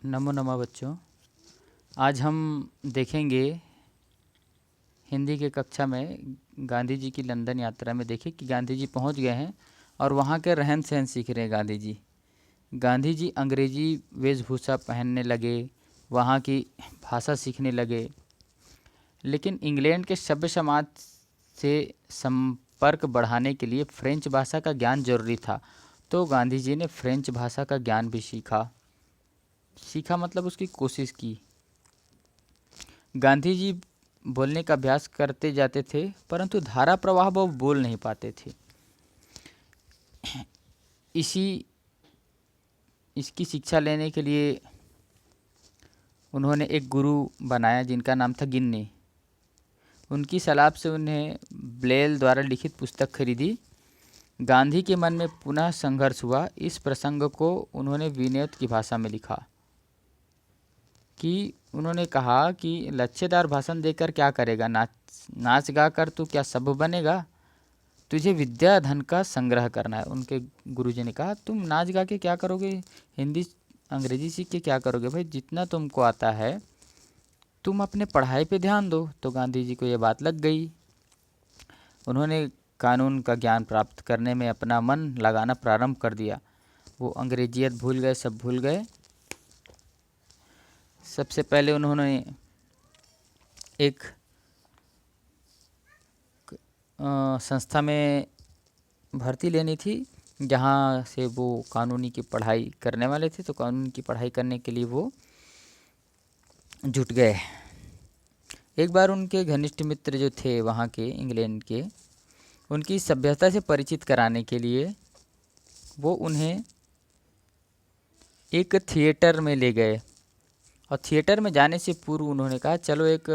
नमो नमः बच्चों। आज हम देखेंगे हिंदी के कक्षा में गांधी जी की लंदन यात्रा में। देखें कि गांधी जी पहुंच गए हैं और वहां के रहन सहन सीख रहे हैं। गांधी जी अंग्रेजी वेशभूषा पहनने लगे, वहां की भाषा सीखने लगे। लेकिन इंग्लैंड के सभ्य समाज से संपर्क बढ़ाने के लिए फ्रेंच भाषा का ज्ञान जरूरी था, तो गांधी जी ने फ्रेंच भाषा का ज्ञान भी सीखा मतलब उसकी कोशिश की। गांधी जी बोलने का अभ्यास करते जाते थे, परंतु धारा प्रवाह वो बोल नहीं पाते थे। इसी इसकी शिक्षा लेने के लिए उन्होंने एक गुरु बनाया जिनका नाम था गिन्नी। उनकी सलाह से उन्हें ब्लेल द्वारा लिखित पुस्तक खरीदी। गांधी के मन में पुनः संघर्ष हुआ। इस प्रसंग को उन्होंने विनोद की भाषा में लिखा कि उन्होंने कहा कि लच्छेदार भाषण देकर क्या करेगा, नाच गा कर तू क्या सब बनेगा, तुझे विद्या धन का संग्रह करना है। उनके गुरुजी ने कहा तुम नाच गा के क्या करोगे, हिंदी अंग्रेजी सीख के क्या करोगे, भाई जितना तुमको आता है तुम अपने पढ़ाई पे ध्यान दो। तो गांधी जी को ये बात लग गई। उन्होंने कानून का ज्ञान प्राप्त करने में अपना मन लगाना प्रारंभ कर दिया। वो अंग्रेजियत भूल गए, सब भूल गए। सबसे पहले उन्होंने एक संस्था में भर्ती लेनी थी जहाँ से वो कानूनी की पढ़ाई करने वाले थे। तो कानून की पढ़ाई करने के लिए वो जुट गए। एक बार उनके घनिष्ठ मित्र जो थे वहाँ के इंग्लैंड के, उनकी सभ्यता से परिचित कराने के लिए वो उन्हें एक थिएटर में ले गए। और थिएटर में जाने से पूर्व उन्होंने कहा चलो एक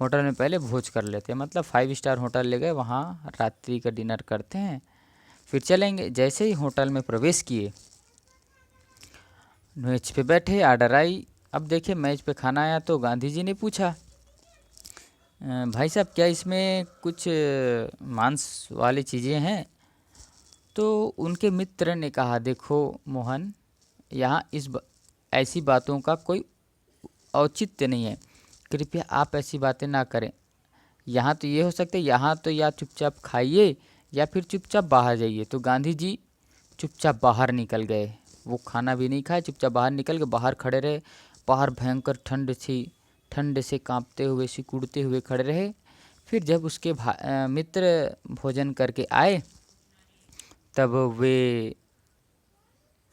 होटल में पहले भोज कर लेते हैं, मतलब 5 स्टार होटल ले गए, वहाँ रात्रि का डिनर करते हैं फिर चलेंगे। जैसे ही होटल में प्रवेश किए, मेज पे बैठे, आर्डर आई। अब देखिए मेज पे खाना आया तो गांधी जी ने पूछा भाई साहब क्या इसमें कुछ मांस वाली चीज़ें हैं। तो उनके मित्र ने कहा देखो मोहन, यहाँ ऐसी बातों का कोई औचित्य नहीं है, कृपया आप ऐसी बातें ना करें। यहाँ तो ये हो सकता है, यहाँ तो या चुपचाप खाइए या फिर चुपचाप बाहर जाइए। तो गांधी जी चुपचाप बाहर निकल गए। वो खाना भी नहीं खाए, चुपचाप बाहर निकल के बाहर खड़े रहे। बाहर भयंकर ठंड थी, ठंड से कांपते हुए, सिकुड़ते हुए खड़े रहे। फिर जब उसके मित्र भोजन करके आए तब वे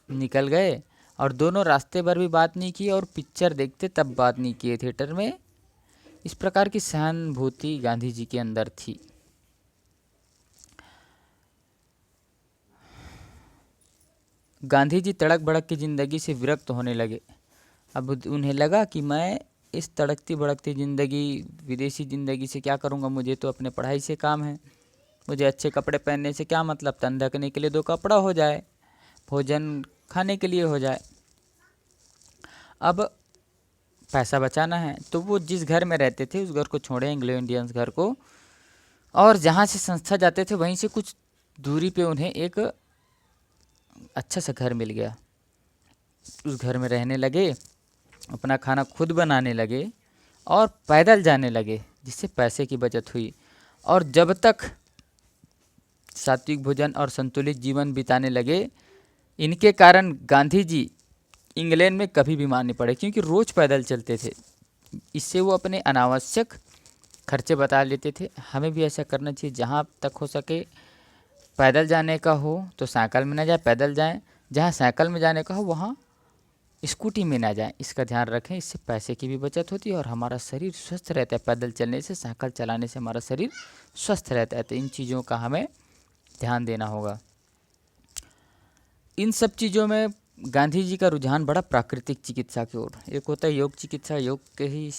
निकल गए और दोनों रास्ते भर भी बात नहीं की और पिक्चर देखते तब बात नहीं किए थिएटर में। इस प्रकार की सहानुभूति गांधी जी के अंदर थी। गांधी जी तड़क भड़क की ज़िंदगी से विरक्त होने लगे। अब उन्हें लगा कि मैं इस तड़कती भड़कती ज़िंदगी, विदेशी ज़िंदगी से क्या करूँगा, मुझे तो अपने पढ़ाई से काम है। मुझे अच्छे कपड़े पहनने से क्या मतलब, तन ढकने के लिए 2 कपड़ा हो जाए, भोजन खाने के लिए हो जाए। अब पैसा बचाना है। तो वो जिस घर में रहते थे उस घर को छोड़े, एंग्लो इंडियंस घर को, और जहाँ से संस्था जाते थे वहीं से कुछ दूरी पे उन्हें एक अच्छा सा घर मिल गया। उस घर में रहने लगे, अपना खाना खुद बनाने लगे और पैदल जाने लगे, जिससे पैसे की बचत हुई। और जब तक सात्विक भोजन और संतुलित जीवन बिताने लगे, इनके कारण गांधी जी इंग्लैंड में कभी बीमार नहीं पड़े, क्योंकि रोज़ पैदल चलते थे। इससे वो अपने अनावश्यक खर्चे बता लेते थे। हमें भी ऐसा करना चाहिए, जहाँ तक हो सके पैदल जाने का हो तो साइकिल में ना जाए, पैदल जाएं। जहाँ साइकिल में जाने का हो वहाँ स्कूटी में ना जाएं। इसका ध्यान रखें, इससे पैसे की भी बचत होती है और हमारा शरीर स्वस्थ रहता है। पैदल चलने से, साइकिल चलाने से हमारा शरीर स्वस्थ रहता है। तो इन चीज़ों का हमें ध्यान देना होगा। इन सब चीज़ों में गांधी जी का रुझान बढ़ा प्राकृतिक चिकित्सा की ओर। एक होता है योग चिकित्सा, योग के ही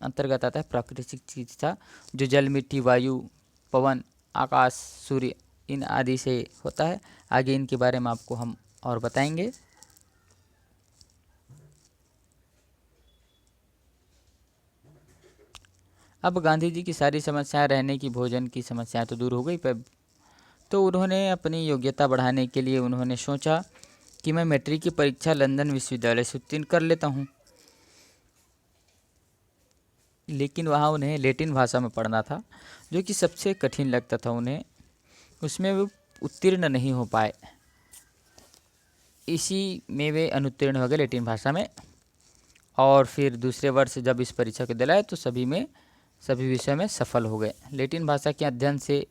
अंतर्गत आता है प्राकृतिक चिकित्सा, जो जल, मिट्टी, वायु, पवन, आकाश, सूर्य इन आदि से होता है। आगे इनके बारे में आपको हम और बताएंगे। अब गांधी जी की सारी समस्याएं, रहने की, भोजन की समस्याएं तो दूर हो गई, पर तो उन्होंने अपनी योग्यता बढ़ाने के लिए उन्होंने सोचा कि मैं मैट्रिक की परीक्षा लंदन विश्वविद्यालय से उत्तीर्ण कर लेता हूँ, लेकिन वहाँ उन्हें लैटिन भाषा में पढ़ना था जो कि सबसे कठिन लगता था उन्हें, उसमें वो उत्तीर्ण नहीं हो पाए। इसी में वे अनुत्तीर्ण हो गए लैटिन भाषा में। और फिर दूसरे वर्ष जब इस परीक्षा को दिलाए तो सभी विषय में सफल हो गए। लैटिन भाषा के अध्ययन से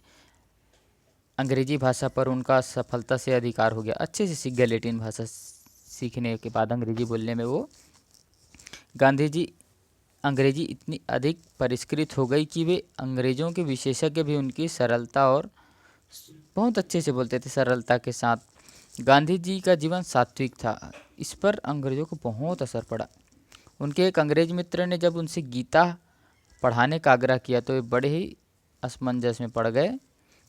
अंग्रेजी भाषा पर उनका सफलता से अधिकार हो गया। अच्छे से सीख गए लैटिन भाषा सीखने के बाद अंग्रेजी बोलने में वो। अंग्रेजी इतनी अधिक परिष्कृत हो गई कि वे अंग्रेज़ों के विशेषज्ञ भी उनकी सरलता और बहुत अच्छे से बोलते थे, सरलता के साथ। गांधी जी का जीवन सात्विक था, इस पर अंग्रेज़ों को बहुत असर पड़ा। उनके एक अंग्रेज मित्र ने जब उनसे गीता पढ़ाने का आग्रह किया तो वे बड़े ही असमंजस में पड़ गए,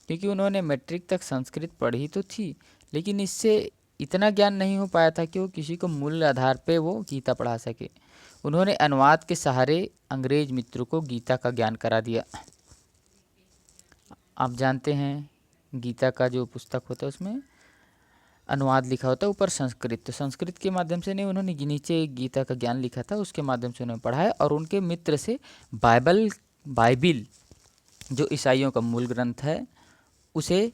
क्योंकि उन्होंने मैट्रिक तक संस्कृत पढ़ी तो थी, लेकिन इससे इतना ज्ञान नहीं हो पाया था कि वो किसी को मूल आधार पे वो गीता पढ़ा सके। उन्होंने अनुवाद के सहारे अंग्रेज मित्रों को गीता का ज्ञान करा दिया। आप जानते हैं गीता का जो पुस्तक होता है उसमें अनुवाद लिखा होता है ऊपर संस्कृत, तो संस्कृत के माध्यम से नहीं, उन्होंने नीचे गीता का ज्ञान लिखा था उसके माध्यम से उन्होंने पढ़ाया। और उनके मित्र से बाइबिल जो ईसाइयों का मूल ग्रंथ है उसे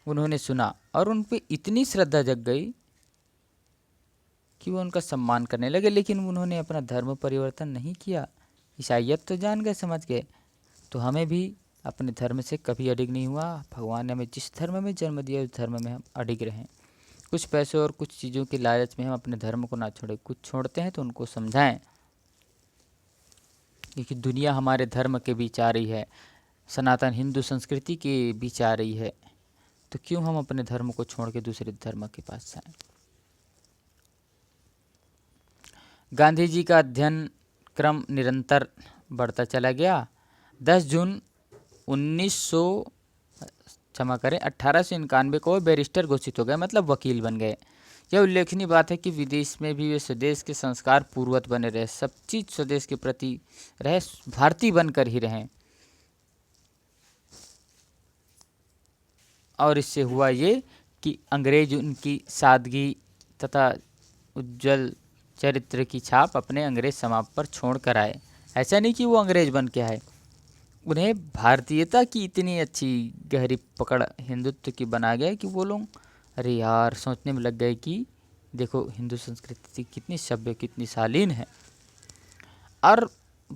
उन्होंने सुना और उन पे इतनी श्रद्धा जग गई कि वो उनका सम्मान करने लगे। लेकिन उन्होंने अपना धर्म परिवर्तन नहीं किया, ईसाइयत तो जान गए, समझ गए। तो हमें भी अपने धर्म से कभी अडिग नहीं हुआ। भगवान ने हमें जिस धर्म में जन्म दिया उस धर्म में हम अडिग रहें। कुछ पैसों और कुछ चीज़ों के लालच में हम अपने धर्म को ना छोड़ें। कुछ छोड़ते हैं तो उनको समझाएं, क्योंकि दुनिया हमारे धर्म के बीच आ रही है, सनातन हिंदू संस्कृति के बीच आ रही है, तो क्यों हम अपने धर्म को छोड़ के दूसरे धर्म के पास जाएं। गांधी जी का अध्ययन क्रम निरंतर बढ़ता चला गया। 10 जून 1891 को बैरिस्टर घोषित हो गए, मतलब वकील बन गए। यह उल्लेखनीय बात है कि विदेश में भी वे स्वदेश के संस्कार पूर्ववत बने रहे, सब चीज़ स्वदेश के प्रति रहे, भारतीय बनकर ही रहें। और इससे हुआ ये कि अंग्रेज उनकी सादगी तथा उज्जवल चरित्र की छाप अपने अंग्रेज समाज पर छोड़ कर आए। ऐसा नहीं कि वो अंग्रेज बन के आए, उन्हें भारतीयता की इतनी अच्छी गहरी पकड़ हिंदुत्व की बना गया कि वो लोग अरे यार सोचने में लग गए कि देखो हिंदू संस्कृति कितनी सभ्य, कितनी शालीन है। और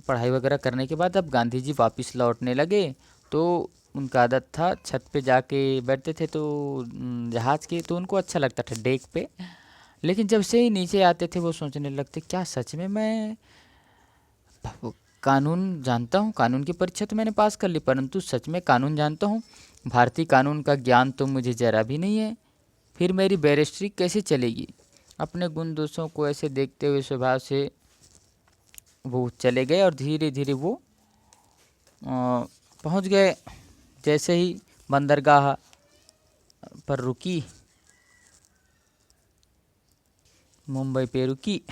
पढ़ाई वगैरह करने के बाद अब गांधी जी वापस लौटने लगे तो उनका आदत था छत पे जाके बैठते थे, तो जहाज़ के, तो उनको अच्छा लगता था डेक पे। लेकिन जब से ही नीचे आते थे वो सोचने लगते क्या सच में मैं कानून जानता हूँ, कानून की परीक्षा तो मैंने पास कर ली, परंतु सच में कानून जानता हूँ, भारतीय कानून का ज्ञान तो मुझे ज़रा भी नहीं है, फिर मेरी बैरिस्ट्री कैसे चलेगी। अपने गुण दोषों को ऐसे देखते हुए स्वभाव से वो चले गए और धीरे धीरे वो पहुँच गए। जैसे ही बंदरगाह पर रुकी, मुंबई पे रुकी,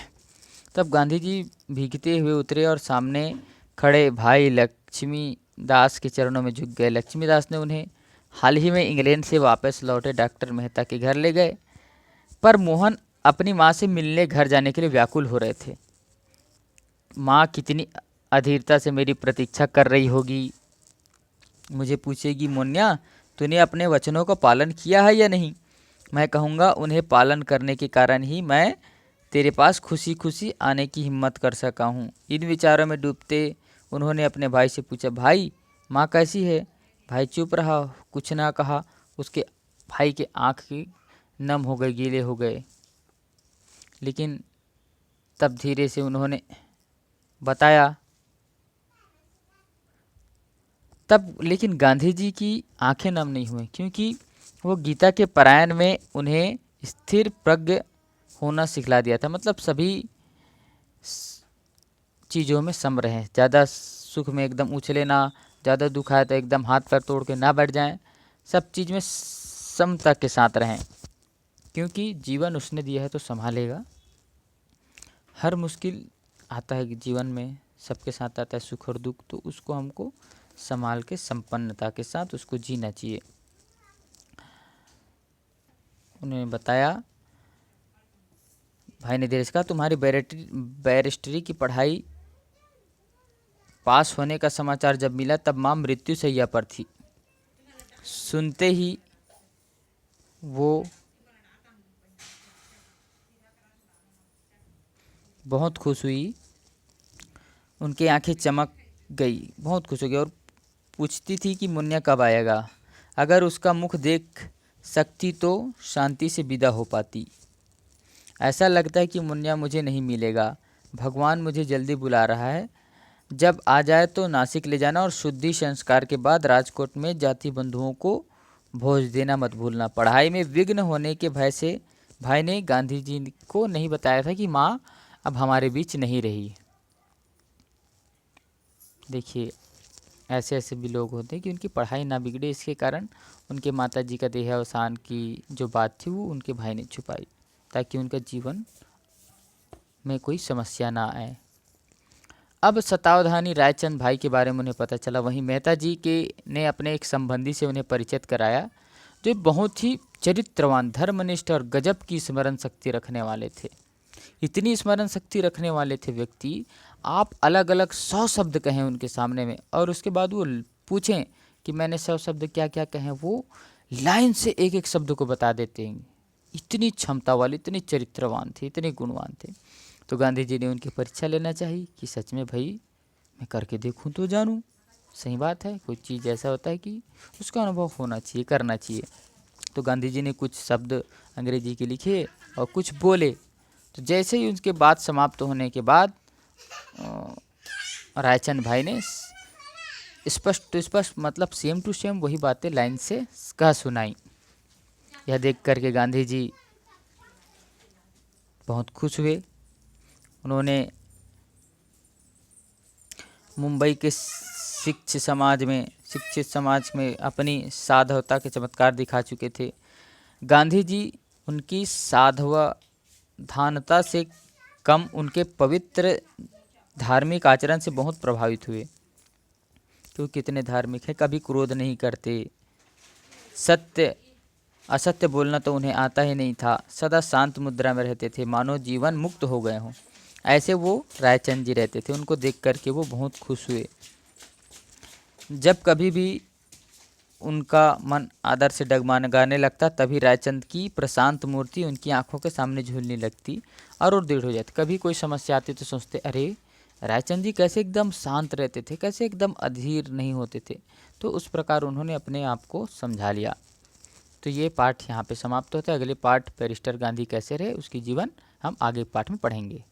तब गांधी जी भीगते हुए उतरे और सामने खड़े भाई लक्ष्मी दास के चरणों में झुक गए। लक्ष्मी दास ने उन्हें हाल ही में इंग्लैंड से वापस लौटे डॉक्टर मेहता के घर ले गए, पर मोहन अपनी माँ से मिलने घर जाने के लिए व्याकुल हो रहे थे। माँ कितनी अधीरता से मेरी प्रतीक्षा कर रही होगी, मुझे पूछेगी मोन्या तूने अपने वचनों का पालन किया है या नहीं। मैं कहूँगा उन्हें पालन करने के कारण ही मैं तेरे पास खुशी खुशी आने की हिम्मत कर सका हूँ। इन विचारों में डूबते उन्होंने अपने भाई से पूछा, भाई माँ कैसी है। भाई चुप रहा, कुछ ना कहा। उसके भाई के आँख नम हो गए, गीले हो गए। लेकिन तब धीरे से उन्होंने बताया, तब लेकिन गांधी जी की आंखें नम नहीं हुई, क्योंकि वो गीता के पारायण में उन्हें स्थिर प्रज्ञ होना सिखला दिया था। मतलब सभी चीज़ों में सम रहें, ज़्यादा सुख में एकदम उछले ना, ज़्यादा दुख आए तो एकदम हाथ पैर तोड़ के ना बैठ जाएं, सब चीज़ में समता के साथ रहें, क्योंकि जीवन उसने दिया है तो संभालेगा। हर मुश्किल आता है जीवन में, सबके साथ आता है सुख और दुख, तो उसको हमको संभाल के संपन्नता के साथ उसको जीना चाहिए। उन्होंने बताया भाई ने धीरे से कहा, तुम्हारी बैरिस्ट्री की पढ़ाई पास होने का समाचार जब मिला तब माँ मृत्यु शैया पर थी। सुनते ही वो बहुत खुश हुई, उनकी आंखें चमक गई, बहुत खुश हो गई और पूछती थी कि मुन्ना कब आएगा। अगर उसका मुख देख सकती तो शांति से विदा हो पाती। ऐसा लगता है कि मुन्ना मुझे नहीं मिलेगा, भगवान मुझे जल्दी बुला रहा है। जब आ जाए तो नासिक ले जाना और शुद्धि संस्कार के बाद राजकोट में जाति बंधुओं को भोज देना मत भूलना। पढ़ाई में विघ्न होने के भय से भाई ने गांधी जी को नहीं बताया था कि माँ अब हमारे बीच नहीं रही। देखिए, ऐसे ऐसे भी लोग होते हैं कि उनकी पढ़ाई ना बिगड़े, इसके कारण उनके माता जी का देहावसान की जो बात थी वो उनके भाई ने छुपाई, ताकि उनका जीवन में कोई समस्या ना आए। अब सतावधानी रायचंद भाई के बारे में उन्हें पता चला। वहीं मेहता जी के ने अपने एक संबंधी से उन्हें परिचित कराया, जो बहुत ही चरित्रवान, धर्मनिष्ठ और गजब की स्मरण शक्ति रखने वाले थे। इतनी स्मरण शक्ति रखने वाले थे व्यक्ति, आप अलग अलग 100 शब्द कहें उनके सामने में और उसके बाद वो पूछें कि मैंने 100 शब्द क्या क्या कहें, वो लाइन से एक एक शब्द को बता देते हैं। इतनी क्षमता वाले, इतने चरित्रवान थे, इतने गुणवान थे। तो गांधी जी ने उनकी परीक्षा लेना चाहिए कि सच में भाई मैं करके देखूं तो जानूं। सही बात है, कोई चीज़ ऐसा होता है कि उसका अनुभव होना चाहिए, करना चाहिए। तो गांधी जी ने कुछ शब्द अंग्रेजी के लिखे और कुछ बोले। तो जैसे ही उनके बात समाप्त होने के बाद रायचंद भाई ने स्पष्ट टू स्पष्ट, मतलब सेम टू सेम वही बातें लाइन से कह सुनाई। यह देख करके गांधी जी बहुत खुश हुए। उन्होंने मुंबई के शिक्षित समाज में अपनी साधवता के चमत्कार दिखा चुके थे। गांधी जी उनकी साधवधानता से कम उनके पवित्र धार्मिक आचरण से बहुत प्रभावित हुए। तो कितने धार्मिक हैं, कभी क्रोध नहीं करते, असत्य बोलना तो उन्हें आता ही नहीं था, सदा शांत मुद्रा में रहते थे, मानो जीवन मुक्त हो गए हों। ऐसे वो रायचंद जी रहते थे। उनको देख करके वो बहुत खुश हुए। जब कभी भी उनका मन आदर से डगमगाने लगता, तभी रायचंद की प्रशांत मूर्ति उनकी आंखों के सामने झूलने लगती और वो दृढ़ हो जाती। कभी कोई समस्या आती तो सोचते, अरे रायचंद जी कैसे एकदम शांत रहते थे, कैसे एकदम अधीर नहीं होते थे। तो उस प्रकार उन्होंने अपने आप को समझा लिया। तो ये पाठ यहाँ पे समाप्त होता है। अगले पाठ बैरिस्टर गांधी कैसे रहे, उसकी जीवन हम आगे पाठ में पढ़ेंगे।